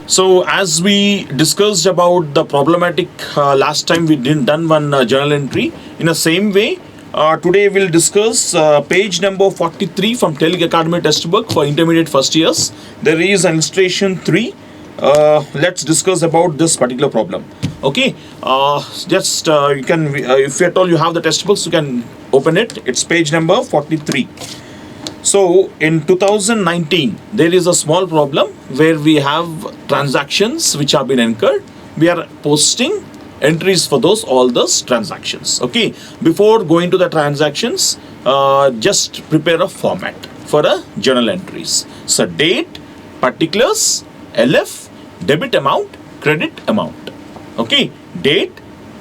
So as we discussed about the problematic last time, we didn't done one journal entry. In the same way, today we'll discuss page number 43 from Telugu Academy textbook for intermediate first years. There is an illustration 3. Let's discuss about this particular problem. Okay, just you can, if at all you have the textbooks, you can open it. It's page number 43. So in 2019, there is a small problem where we have transactions which have been incurred. We are posting entries for all those transactions. Okay, before going to the transactions, just prepare a format for a journal entries. So date, particulars, LF, debit amount, credit amount. Okay, date,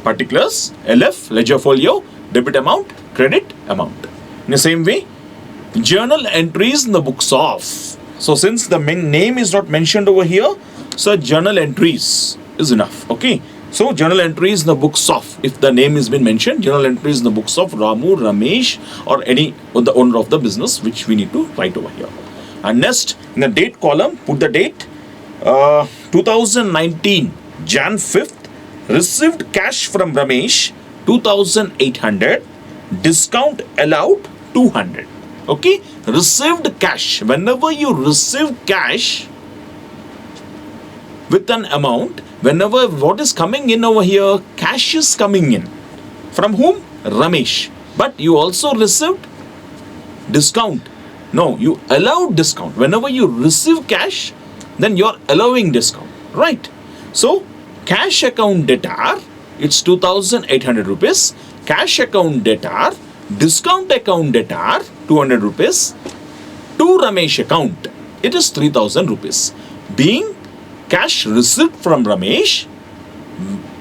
particulars, LF, ledger folio, debit amount, credit amount. In the same way, journal entries in the books of. So since the name is not mentioned over here, so journal entries is enough. Okay, so journal entries in the books of, if the name has been mentioned, journal entries in the books of Ramu, Ramesh, or any of the owner of the business, which we need to write over here. And next, in the date column, put the date. 2019 Jan 5th, received cash from Ramesh 2800, discount allowed 200. Okay, received cash. Whenever you receive cash with an amount, whenever what is coming in over here, cash is coming in. From whom? Ramesh. But you also received discount. No, you allowed discount. Whenever you receive cash, then you're allowing discount, right? So, cash account debtor, it's 2800 rupees. Cash account debtor, discount account debtor, 200 rupees. To Ramesh account, it is 3000 rupees. Being cash received from Ramesh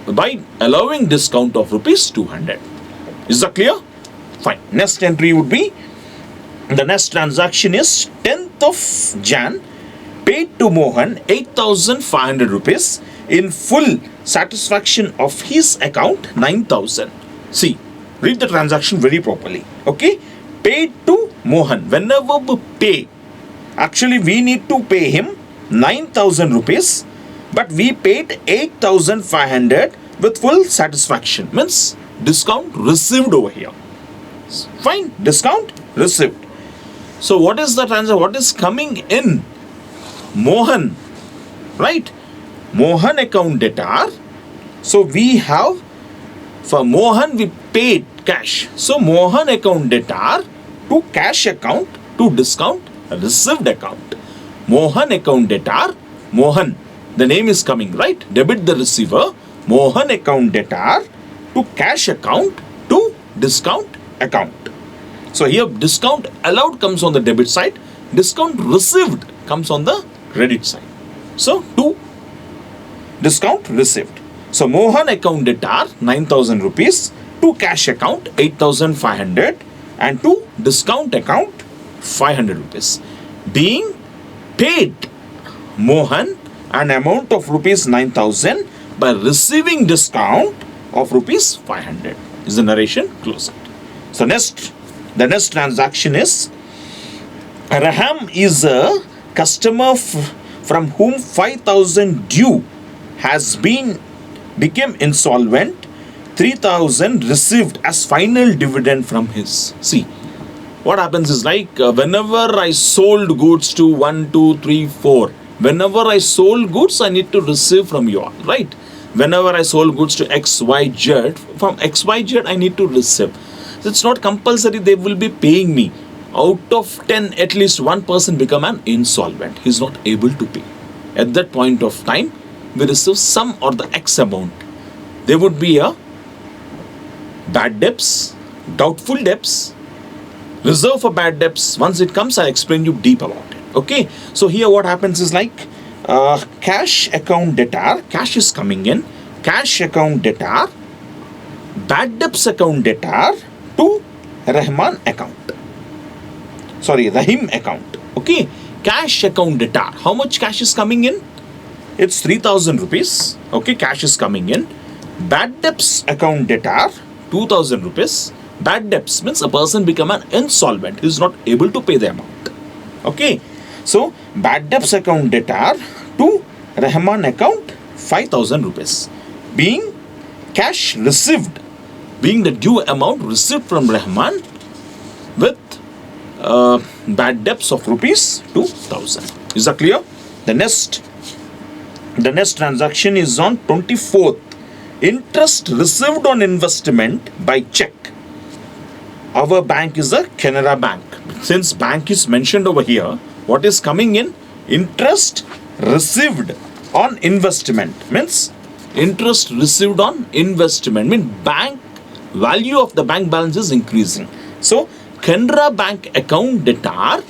by allowing discount of rupees 200. Is that clear? Fine. Next entry would be, the next transaction is 10th of Jan, paid to Mohan 8500 rupees in full satisfaction of his account 9000. See, read the transaction very properly. Okay, paid to Mohan. Whenever we pay, actually we need to pay him 9000 rupees, but we paid 8500 with full satisfaction. Means discount received over here. Fine, discount received. So what is the transaction? What is coming in? Mohan, right? Mohan account debtor. So we have, for Mohan we paid cash. So Mohan account debtor to cash account to discount received account. Mohan account debtor, Mohan, the name is coming, right? Debit the receiver. Mohan account debtor to cash account to discount account. So here discount allowed comes on the debit side, discount received comes on the credit side. So to discount received. So Mohan account debtor 9000 rupees, to cash account 8500, and to discount account 500 rupees. Being paid Mohan an amount of rupees 9000 by receiving discount of rupees 500. Is the narration closed? So the next transaction is, Raham is a customer from whom 5000 due has become insolvent. 3000 received as final dividend from his. See, what happens is like whenever I sold goods to 1, 2, 3, 4, whenever I sold goods, I need to receive from you all, right? Whenever I sold goods to XYZ, from XYZ I need to receive. So it's not compulsory they will be paying me. Out of 10, at least one person become an insolvent. He is not able to pay. At that point of time, we receive some or the X amount. There would be a bad debts, doubtful debts, reserve for bad debts. Once it comes, I'll explain you deep about it. Okay. So here what happens is like cash account debtor, cash is coming in, cash account debtor, bad debts account debtor to Rahim account. Okay, cash account debtor. How much cash is coming in? It's 3000 rupees. Okay, cash is coming in. Bad debts account debtor 2000 rupees. Bad debts means a person become an insolvent. He is not able to pay the amount. Okay, so bad debts account debtor to Rahman account 5,000 rupees. Being cash received, being the due amount received from Rahman with bad debts of rupees 2,000. Is that clear? The next transaction is on 24th. Interest received on investment by check. Our bank is a Canara Bank. Since bank is mentioned over here, what is coming in? Interest received on investment. Means interest received on investment. Means bank value of the bank balance is increasing. So Canara Bank account debtor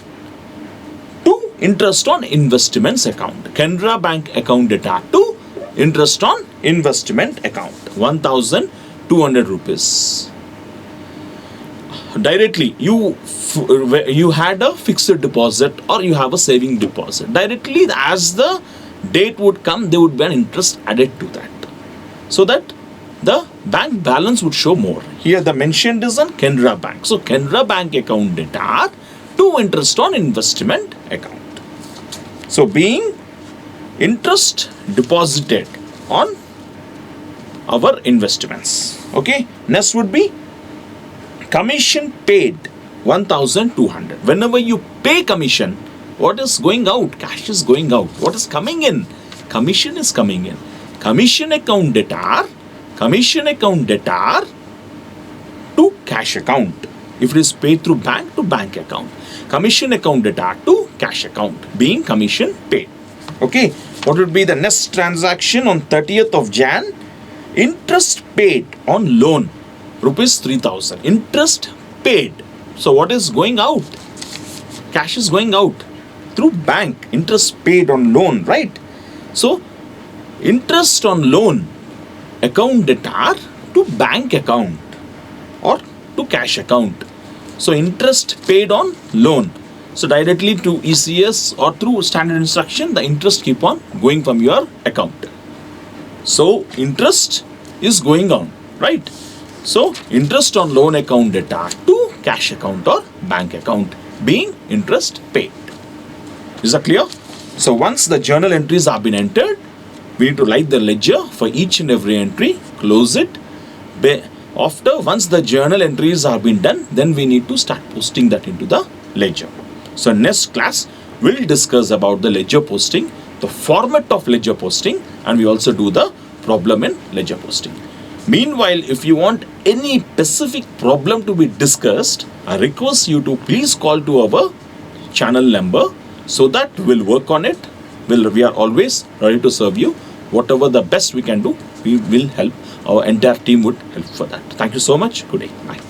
to interest on investments account. Canara Bank account debtor to interest on investment account. 1,200 rupees. Directly you had a fixed deposit or you have a saving deposit. Directly as the date would come, there would be an interest added to that, so that the bank balance would show more. Here the mentioned is on Canara Bank. So Canara Bank account debtor to interest on investment account. So being interest deposited on our investments. Okay. Next would be commission paid 1,200. Whenever you pay commission, what is going out? Cash is going out. What is coming in? Commission is coming in. Commission account debtor to cash account. If it is paid through bank, to bank account. Commission account debtor to cash account, being commission paid. Okay. What would be the next transaction on 30th of Jan? Interest paid on loan, rupees 3,000. Interest paid. So what is going out? Cash is going out through bank. Interest paid on loan, right? So interest on loan account debtor to bank account or to cash account. So interest paid on loan. So directly to ECS or through standard instruction, the interest keep on going from your account. So interest is going on, right? So interest on loan account debtor to cash account or bank account, being interest paid. Is that clear? So once the journal entries have been entered, we need to write the ledger for each and every entry, close it. Once the journal entries have been done, then we need to start posting that into the ledger. So next class, we'll discuss about the ledger posting, the format of ledger posting, and we also do the problem in ledger posting. Meanwhile, if you want any specific problem to be discussed, I request you to please call to our channel number so that we'll work on it. We are always ready to serve you. Whatever the best we can do, we will help. Our entire team would help for that. Thank you so much. Good day. Bye.